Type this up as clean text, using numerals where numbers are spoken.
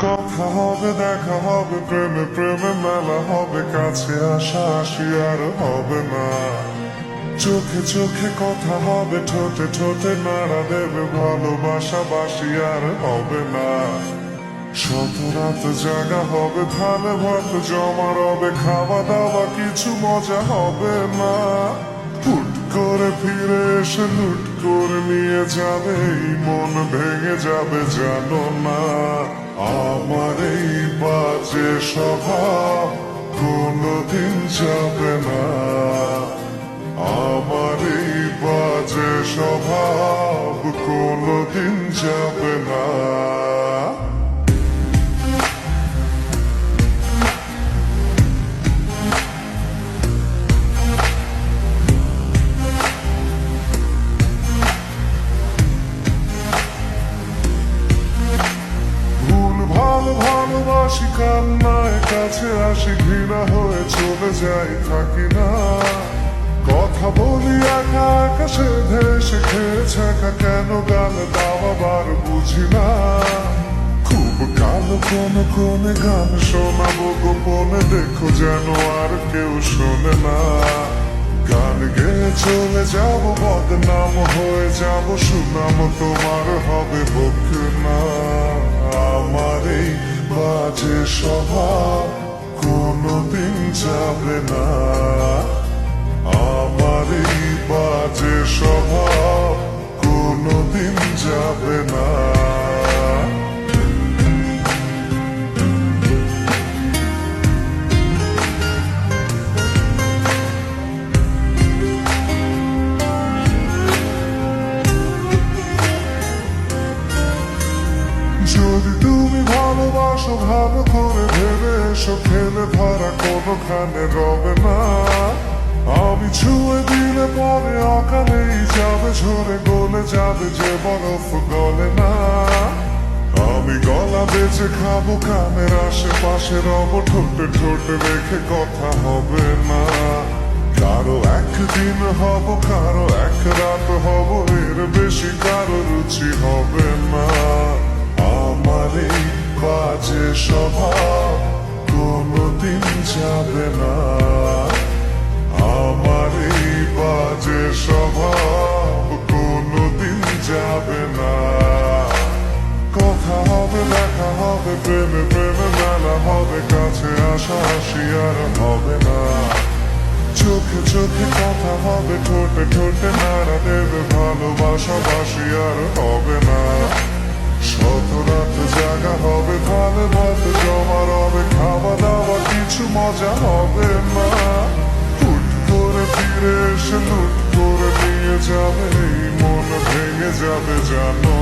কথা হবে, দেখা হবে, প্রেমে প্রেমে মেলা হবে, কাছে আসা আসি আর হবে না। চোখে চোখে কথা হবে, ঠোঁটে ঠোঁটে নাড়া দেবে, ভালোবাসা বাসি আর হবে না। শত রাত জাগা হবে, ধানে ভাত জমা রবে, খাওয়া দাওয়া কিছু মজা হবে না। হুট করে ফিরে এসে লুট করে নিয়ে যাবে, এই মন ভেঙে যাবে জানো না। আমার এই বাজে স্বভাব কোনোদিন যাবে না। আমার এই বাজে স্বভাব কোনোদিন যাবে না। ভালোবাসি কান্নায় কাছে আসি, ঘৃণা হয়ে চলে যাই থাকি না। কথা বলি একা একা সেধে এসে খেয়েছে একা, কেন গান দাও আবার বুঝি না। খুব কালো কোন কোনে গান শোনাবো গোপনে, দেখো যেন আর কেউ শোনে না। গান গেয়ে চলে যাব, বদনাম হয়ে যাব, সুনাম তোমার হবে হোক না। আমার এই বাজে স্বভাব কোনোদিন যাবে না। আমার এই বাজে স্বভাব কোনোদিন যাবে না। যদি তুমি ভালোবাসো ভালো করে ভেবে এসো, ফেলে ধরা কোনোখানে রবে না। আমি ছুঁয়ে দিলে পরে অকালেই যাবে ঝরে, গলে যাবে যে বরফ গলে না। আমি গলা বেঁচে খাবো, কানের আশেপাশে রব, ঠোঁটে ঠোঁটে রেখে কথা হবে না। কারো একদিন হব, কারো এক রাত হব, এর বেশি কারো রুচি হবে না। আমার এই বাজে স্বভাব কোনোদিন যাবে না। আমার এই বাজে স্বভাব কোনোদিন যাবে না। কথা হবে, দেখা হবে, প্রেমে প্রেমে মেলা হবে, কাছে আসা আসি আর হবে না। চোখে চোখে কথা হবে, ঠোঁটে ঠোঁটে নাড়া দেবে, ভালোবাসা বাসি আর হবে না। শত রাত জাগা হবে, ধানে ভাত জমা রবে, খাওয়া দাওয়া কিছু মজা হবে না। হুট করে ফিরে এসে লুট করে নিয়ে যাবে, এই মন ভেঙে যাবে জানো